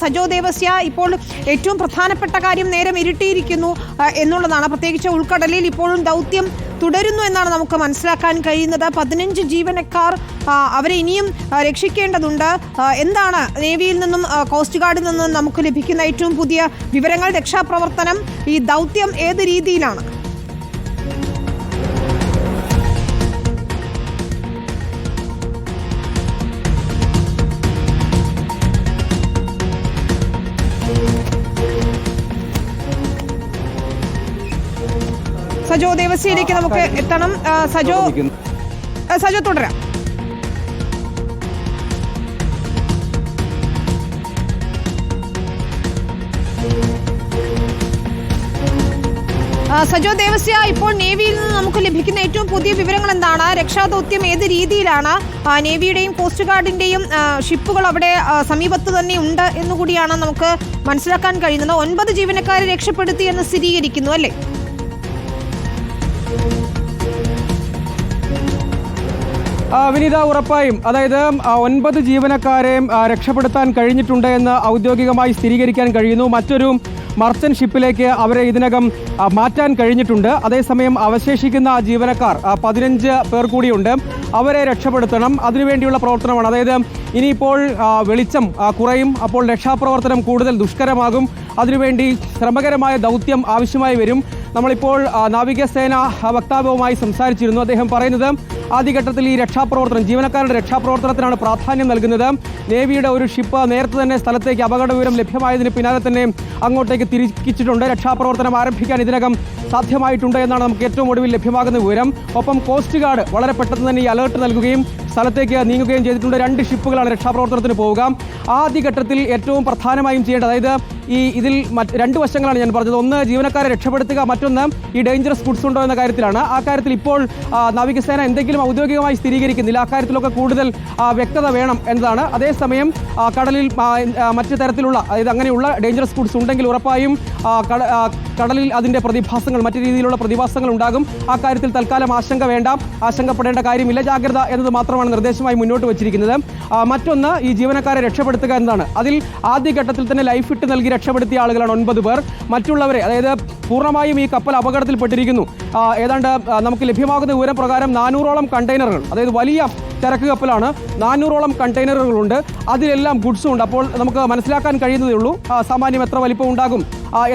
സജോ ദേവസ്യ ഇപ്പോൾ ഏറ്റവും പ്രധാനപ്പെട്ട കാര്യം നേരം ഇരുട്ടിയിരിക്കുന്നു എന്നുള്ളതാണ്. പ്രത്യേകിച്ച് ഉൾക്കടലിൽ ഇപ്പോഴും ദൗത്യം തുടരുന്നു എന്നാണ് നമുക്ക് മനസ്സിലാക്കാൻ കഴിയുന്നത്. 15 ജീവനക്കാർ അവരെ ഇനിയും രക്ഷിക്കേണ്ടതുണ്ട്. എന്താണ് നേവിയിൽ നിന്നും കോസ്റ്റ് ഗാർഡിൽ നിന്നും നമുക്ക് ലഭിക്കുന്ന ഏറ്റവും പുതിയ വിവരങ്ങൾ? രക്ഷാപ്രവർത്തനം, ഈ ദൗത്യം ഏത് രീതിയിലാണ്? സജോ ദേവസ്യയിലേക്ക് നമുക്ക് എത്തണം. സജോ തുടരാം. സജോ ദേവസ്യ, ഇപ്പോൾ നേവിയിൽ നിന്ന് നമുക്ക് ലഭിക്കുന്ന ഏറ്റവും പുതിയ വിവരങ്ങൾ എന്താണ്? രക്ഷാദൗത്യം ഏത് രീതിയിലാണ്? നേവിയുടെയും കോസ്റ്റ് ഗാർഡിന്റെയും ഷിപ്പുകൾ അവിടെ സമീപത്ത് തന്നെ ഉണ്ട് എന്നുകൂടിയാണ് നമുക്ക് മനസ്സിലാക്കാൻ കഴിയുന്നത്. 9 ജീവനക്കാരെ രക്ഷപ്പെടുത്തി എന്ന് സ്ഥിരീകരിക്കുന്നു, അല്ലേ? വിനീത, ഉറപ്പായും. അതായത് 9 ജീവനക്കാരെയും രക്ഷപ്പെടുത്താൻ കഴിഞ്ഞിട്ടുണ്ട് എന്ന് ഔദ്യോഗികമായി സ്ഥിരീകരിക്കാൻ കഴിയുന്നു. മറ്റൊരു മർച്ചന്റ് ഷിപ്പിലേക്ക് അവരെ ഇതിനകം മാറ്റാൻ കഴിഞ്ഞിട്ടുണ്ട്. അതേസമയം അവശേഷിക്കുന്ന ജീവനക്കാർ 15 പേർ കൂടിയുണ്ട്. അവരെ രക്ഷപ്പെടുത്തണം. അതിനുവേണ്ടിയുള്ള പ്രവർത്തനമാണ്. അതായത് ഇനിയിപ്പോൾ വെളിച്ചം കുറയും, അപ്പോൾ രക്ഷാപ്രവർത്തനം കൂടുതൽ ദുഷ്കരമാകും. അതിനുവേണ്ടി ശ്രമകരമായ ദൗത്യം ആവശ്യമായി വരും. നമ്മളിപ്പോൾ നാവികസേന വക്താവുമായി സംസാരിച്ചിരുന്നു. അദ്ദേഹം പറയുന്നത് ആദ്യഘട്ടത്തിൽ ഈ രക്ഷാപ്രവർത്തനം, ജീവനക്കാരുടെ രക്ഷാപ്രവർത്തനത്തിനാണ് പ്രാധാന്യം നൽകുന്നത്. നേവിയുടെ ഒരു ഷിപ്പ് നേരത്തെ തന്നെ സ്ഥലത്തേക്ക് അപകട വിവരം ലഭ്യമായതിന് പിന്നാലെ തന്നെ അങ്ങോട്ടേക്ക് തിരിച്ചിട്ടുണ്ട്. രക്ഷാപ്രവർത്തനം ആരംഭിക്കാൻ ഇതിനകം സാധ്യമായിട്ടുണ്ട് എന്നാണ് നമുക്ക് ഏറ്റവും ഒടുവിൽ ലഭ്യമാകുന്ന വിവരം. ഒപ്പം കോസ്റ്റ് ഗാർഡ് വളരെ പെട്ടെന്ന് തന്നെ ഈ അലേർട്ട് നൽകുകയും സ്ഥലത്തേക്ക് നീങ്ങുകയും ചെയ്തിട്ടുണ്ട്. 2 ഷിപ്പുകളാണ് രക്ഷാപ്രവർത്തനത്തിന് പോവുക. ആദ്യഘട്ടത്തിൽ ഏറ്റവും പ്രധാനമായും ചെയ്യേണ്ടത്, അതായത് ഇതിൽ 2 വശങ്ങളാണ് ഞാൻ പറഞ്ഞത്. ഒന്ന്, ജീവനക്കാരെ രക്ഷപ്പെടുത്തുക. മറ്റൊന്ന്, ഈ ഡേഞ്ചറസ് ഗുഡ്സ് ഉണ്ടോ എന്ന കാര്യത്തിലാണ്. ആ കാര്യത്തിൽ ഇപ്പോൾ നാവികസേന എന്തെങ്കിലും ഔദ്യോഗികമായി സ്ഥിരീകരിക്കുന്നില്ല. അക്കാര്യത്തിലൊക്കെ കൂടുതൽ വ്യക്തത വേണം എന്നതാണ്. അതേസമയം കടലിൽ മറ്റു തരത്തിലുള്ള, അതായത് അങ്ങനെയുള്ള ഡേഞ്ചറസ് ഗുഡ്സ് ഉണ്ടെങ്കിൽ ഉറപ്പായും കടലിൽ അതിൻ്റെ പ്രതിഭാസങ്ങൾ, മറ്റു രീതിയിലുള്ള പ്രതിഭാസങ്ങൾ ഉണ്ടാകും. ആ കാര്യത്തിൽ തൽക്കാലം ആശങ്ക വേണ്ട, ആശങ്കപ്പെടേണ്ട കാര്യമില്ല. ജാഗ്രത എന്നത് മാത്രമാണ് നിർദ്ദേശമായി മുന്നോട്ട് വച്ചിരിക്കുന്നത്. മറ്റൊന്ന്, ഈ ജീവനക്കാരെ രക്ഷപ്പെടുത്തുക എന്നതാണ്. അതിൽ ആദ്യഘട്ടത്തിൽ തന്നെ ലൈഫ് ഇട്ട് നൽകി രക്ഷപ്പെടുത്തിയ ആളുകളാണ് 9 പേർ. മറ്റുള്ളവരെ, അതായത് പൂർണ്ണമായും ഈ കപ്പൽ അപകടത്തിൽപ്പെട്ടിരിക്കുന്നു. ഏതാണ്ട് നമുക്ക് ലഭ്യമാകുന്ന വിവരം പ്രകാരം 400ഓളം കണ്ടെയ്നറുകൾ, അതായത് വലിയ ചരക്ക് കപ്പലാണ്, 400ഓളം കണ്ടെയ്നറുകളുണ്ട്. അതിലെല്ലാം ഗുഡ്സും ഉണ്ട്. അപ്പോൾ നമുക്ക് മനസ്സിലാക്കാൻ കഴിയുന്നതേ ഉള്ളൂ സാമാന്യം എത്ര വലിപ്പം ഉണ്ടാകും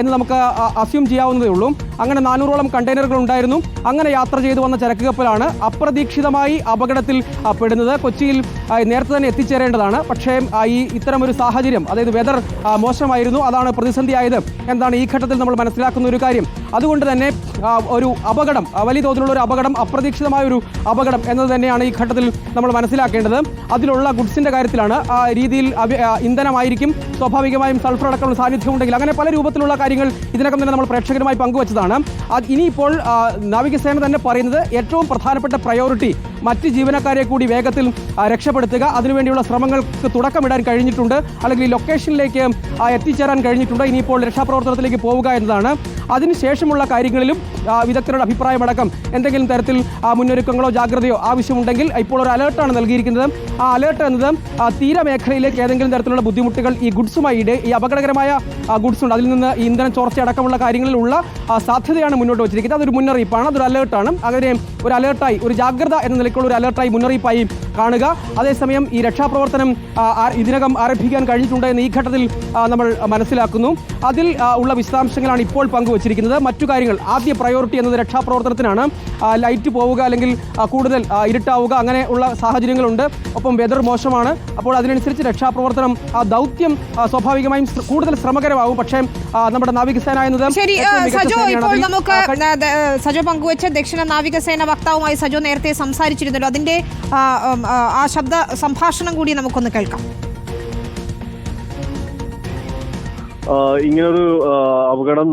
എന്ന് നമുക്ക് അസ്യൂം ചെയ്യാവുന്നതേ ഉള്ളൂ. അങ്ങനെ 400ഓളം കണ്ടെയ്നറുകൾ ഉണ്ടായിരുന്നു. അങ്ങനെ യാത്ര ചെയ്തു വന്ന ചരക്ക് കപ്പലാണ് അപ്രതീക്ഷിതമായി അപകടത്തിൽ പെടുന്നത്. കൊച്ചിയിൽ നേരത്തെ തന്നെ എത്തിച്ചേരേണ്ടതാണ്. പക്ഷേ ഇത്തരം ഒരു സാഹചര്യം, അതായത് വെതർ മോശമായിരുന്നു, അതാണ് പ്രതിസന്ധിയായത് എന്നാണ് ഈ ഘട്ടത്തിൽ നമ്മൾ മനസ്സിലാക്കുന്ന ഒരു കാര്യം. അതുകൊണ്ട് തന്നെ ഒരു അപകടം, വലിയ തോതിലുള്ള ഒരു അപകടം, അപ്രതീക്ഷിതമായ ഒരു അപകടം എന്നത് തന്നെയാണ് ഈ ഘട്ടത്തിൽ നമ്മൾ മനസ്സിലാക്കേണ്ടത്. അതിലുള്ള ഗുഡ്സിന്റെ കാര്യത്തിലാണ്. ആ രീതിയിൽ ഇന്ധനമായിരിക്കും, സ്വാഭാവികമായും സൾഫർ അടക്കമുള്ള സാന്നിധ്യം ഉണ്ടെങ്കിൽ, അങ്ങനെ പല രൂപത്തിലുള്ള കാര്യങ്ങൾ ഇതിനകം തന്നെ നമ്മൾ പ്രേക്ഷകരുമായി പങ്കുവച്ചതാണ്. ഇനിയിപ്പോൾ നാവികസേന തന്നെ പറയുന്നത് ഏറ്റവും പ്രധാനപ്പെട്ട പ്രയോറിറ്റി മറ്റ് ജീവനക്കാരെ കൂടി വേഗത്തിൽ രക്ഷപ്പെടുത്തുക. അതിനുവേണ്ടിയുള്ള ശ്രമങ്ങൾക്ക് തുടക്കമിടാൻ കഴിഞ്ഞിട്ടുണ്ട്, അല്ലെങ്കിൽ ലൊക്കേഷനിലേക്ക് എത്തിച്ചേരാൻ കഴിഞ്ഞിട്ടുണ്ട്. ഇനിയിപ്പോൾ രക്ഷാപ്രവർത്തനത്തിലേക്ക് പോവുക എന്നതാണ്. അതിനുശേഷമുള്ള കാര്യങ്ങളിലും വിദഗ്ധരുടെ അഭിപ്രായമടക്കം എന്തെങ്കിലും തരത്തിൽ മുന്നൊരുക്കങ്ങളോ ജാഗ്രതയോ ആവശ്യമുണ്ടെങ്കിൽ ഇപ്പോൾ ഒരു അലേർട്ടാണ് നൽകിയിരിക്കുന്നത്. ആ അലേർട്ട് എന്നത് തീരമേഖലയിലേക്ക് ഏതെങ്കിലും തരത്തിലുള്ള ബുദ്ധിമുട്ടുകൾ ഈ ഗുഡ്സുമായി, ഈ അപകടകരമായ ഗുഡ്സ് ഉണ്ട്, അതിൽ നിന്ന് ഈ ഇന്ധന ചോർച്ച അടക്കമുള്ള കാര്യങ്ങളിലുള്ള സാധ്യതയാണ് മുന്നോട്ട് വച്ചിരിക്കുന്നത്. അതൊരു മുന്നറിയിപ്പാണ്, അതൊരു അലേർട്ടാണ്. അങ്ങനെ ഒരു അലേർട്ടായി, ഒരു ജാഗ്രത എന്ന നിലയ്ക്കുള്ള ഒരു അലേർട്ടായി, മുന്നറിയിപ്പായി കാണുക. അതേസമയം ഈ രക്ഷാപ്രവർത്തനം ഇതിനകം ആരംഭിക്കാൻ കഴിഞ്ഞിട്ടുണ്ട് എന്ന് ഈ ഘട്ടത്തിൽ നമ്മൾ മനസ്സിലാക്കുന്നു. അതിൽ ഉള്ള വിശദാംശങ്ങളാണ് ഇപ്പോൾ പങ്കുവച്ചിരിക്കുന്നത്. മറ്റു കാര്യങ്ങൾ, ആദ്യ പ്രയോറിറ്റി എന്നത് രക്ഷാപ്രവർത്തനത്തിനാണ്. ലൈറ്റ് പോവുക, അല്ലെങ്കിൽ കൂടുതൽ ഇരുട്ടാവുക, അങ്ങനെ ഉള്ള സാഹചര്യങ്ങളുണ്ട്. ഒപ്പം വെതർ മോശമാണ്. അപ്പോൾ അതിനനുസരിച്ച് രക്ഷാപ്രവർത്തനം, ദൗത്യം സ്വാഭാവികമായും കൂടുതൽ ശ്രമകരമാകും. പക്ഷേ നമ്മുടെ നാവികസേന എന്നത് സജോ പങ്കുവച്ച ദക്ഷിണ നാവികസേന വക്താവുമായി സജോ നേരത്തെ സംസാരിച്ചിരുന്നല്ലോ. അതിന്റെ ആ ശബ്ദ സംഭാഷണം കൂടി നമുക്കൊന്ന് കേൾക്കാം. ഇങ്ങനൊരു അപകടം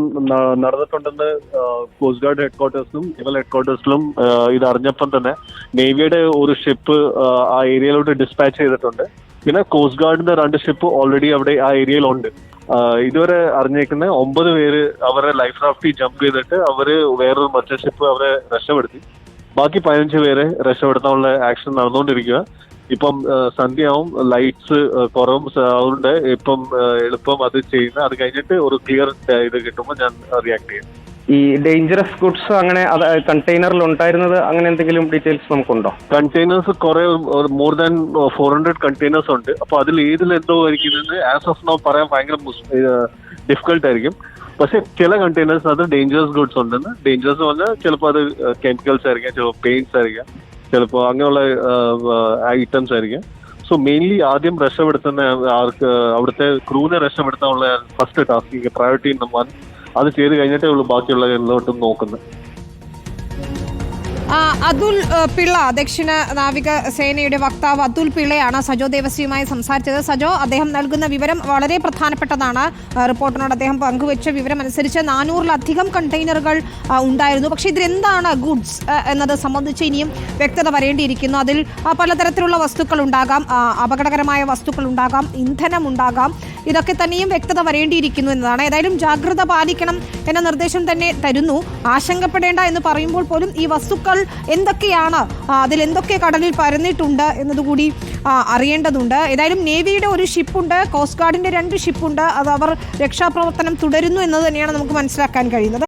നടന്നിട്ടുണ്ടെന്ന് കോസ്റ്റ് ഗാർഡ് ഹെഡ്ക്വാർട്ടേഴ്സിലും നേവൽ ഹെഡ്ക്വാർട്ടേഴ്സിലും ഇത് അറിഞ്ഞപ്പം തന്നെ നേവിയുടെ ഒരു ഷിപ്പ് ആ ഏരിയയിലോട്ട് ഡിസ്പാച്ച് ചെയ്തിട്ടുണ്ട്. പിന്നെ കോസ്റ്റ് ഗാർഡിന്റെ 2 ഷിപ്പ് ഓൾറെഡി അവിടെ ആ ഏരിയയിലുണ്ട്. ഇതുവരെ അറിഞ്ഞേക്കുന്ന 9 പേര് അവരുടെ ലൈഫ് റാഫ്റ്റിൽ ജമ്പ് ചെയ്തിട്ട് അവര് വേറൊരു മറ്റൊരു ഷിപ്പ് അവരെ രക്ഷപ്പെടുത്തി. ബാക്കി 15 പേരെ രക്ഷപ്പെടുത്താനുള്ള ആക്ഷൻ നടന്നുകൊണ്ടിരിക്കുക. ഇപ്പം സന്ധ്യയാവും, ലൈറ്റ്സ് കുറവും, അതുകൊണ്ട് ഇപ്പം എളുപ്പം അത് ചെയ്യുന്ന. അത് കഴിഞ്ഞിട്ട് ഒരു ക്ലിയർ ഇത് കിട്ടുമ്പോൾ ഞാൻ റിയാക്ട് ചെയ്യും. ഈ ഡേഞ്ചറസ് ഗുഡ്സ് അങ്ങനെ കണ്ടെയ്നറിൽ ഉണ്ടായിരുന്നത് അങ്ങനെ എന്തെങ്കിലും ഡീറ്റെയിൽസ് നമുക്കുണ്ടോ? കണ്ടെയ്നേഴ്സ് കുറെ, മോർ ദാൻ 400 കണ്ടെയ്നേഴ്സ് ഉണ്ട്. അപ്പൊ അതിൽ ഏതിലെന്തോ ആയിരിക്കുന്നത് ആസ് ഓഫ് നൗ പറയാൻ ഭയങ്കര ഡിഫിക്കൽട്ട് ആയിരിക്കും. പക്ഷെ ചില കണ്ടെയ്നേഴ്സ് അത് ഡേഞ്ചറസ് ഗുഡ്സ് ഉണ്ടെന്ന്. ഡേഞ്ചറസ് പറഞ്ഞാൽ ചിലപ്പോൾ അത് കെമിക്കൽസ് ആയിരിക്കാം, ചിലപ്പോൾ പെയിന്റ്സ് ആയിരിക്കാം, ചിലപ്പോൾ അങ്ങനെയുള്ള ഐറ്റംസ് ആയിരിക്കാം. സോ മെയിൻലി ആദ്യം രക്ഷപ്പെടുത്തുന്ന ആർക്ക് അവിടുത്തെ ക്രൂവിനെ രക്ഷപ്പെടുത്താനുള്ള ഫസ്റ്റ് ടാസ്ക്, പ്രയോറിറ്റി നമ്പർ 1. അത് ചെയ്ത് കഴിഞ്ഞിട്ടേ ഉള്ളൂ ബാക്കിയുള്ള എല്ലാവട്ടും നോക്കുന്നത്. അതുൽ പിള്ള, ദക്ഷിണ നാവിക സേനയുടെ വക്താവ് അതുൽ പിള്ളയാണ് സജോ ദേവസ്വിയുമായി സംസാരിച്ചത്. സജോ, അദ്ദേഹം നൽകുന്ന വിവരം വളരെ പ്രധാനപ്പെട്ടതാണ്. റിപ്പോർട്ടിനോട് അദ്ദേഹം പങ്കുവെച്ച വിവരം അനുസരിച്ച് 400-ലധികം കണ്ടെയ്നറുകൾ ഉണ്ടായിരുന്നു. പക്ഷേ ഇതിലെന്താണ് ഗുഡ്സ് എന്നത് സംബന്ധിച്ച് ഇനിയും വ്യക്തത വരേണ്ടിയിരിക്കുന്നു. അതിൽ പലതരത്തിലുള്ള വസ്തുക്കൾ ഉണ്ടാകാം, അപകടകരമായ വസ്തുക്കൾ ഉണ്ടാകാം, ഇന്ധനം ഉണ്ടാകാം. ഇതൊക്കെ തന്നെയും വ്യക്തത വരേണ്ടിയിരിക്കുന്നു എന്നതാണ്. ഏതായാലും ജാഗ്രത പാലിക്കണം എന്ന നിർദ്ദേശം തന്നെ തരുന്നു. ആശങ്കപ്പെടേണ്ട എന്ന് പറയുമ്പോൾ പോലും ഈ വസ്തുക്കൾ എന്തൊക്കെയാണ്, അതിലെന്തൊക്കെ കടലിൽ പരന്നിട്ടുണ്ട് എന്നതുകൂടി അറിയേണ്ടതുണ്ട്. ഏതായാലും നേവിയുടെ ഒരു ഷിപ്പുണ്ട്, കോസ്റ്റ് ഗാർഡിന്റെ 2 ഷിപ്പുണ്ട്. അത് അവർ രക്ഷാപ്രവർത്തനം തുടരുന്നു എന്നത് തന്നെയാണ് നമുക്ക് മനസ്സിലാക്കാൻ കഴിയുന്നത്.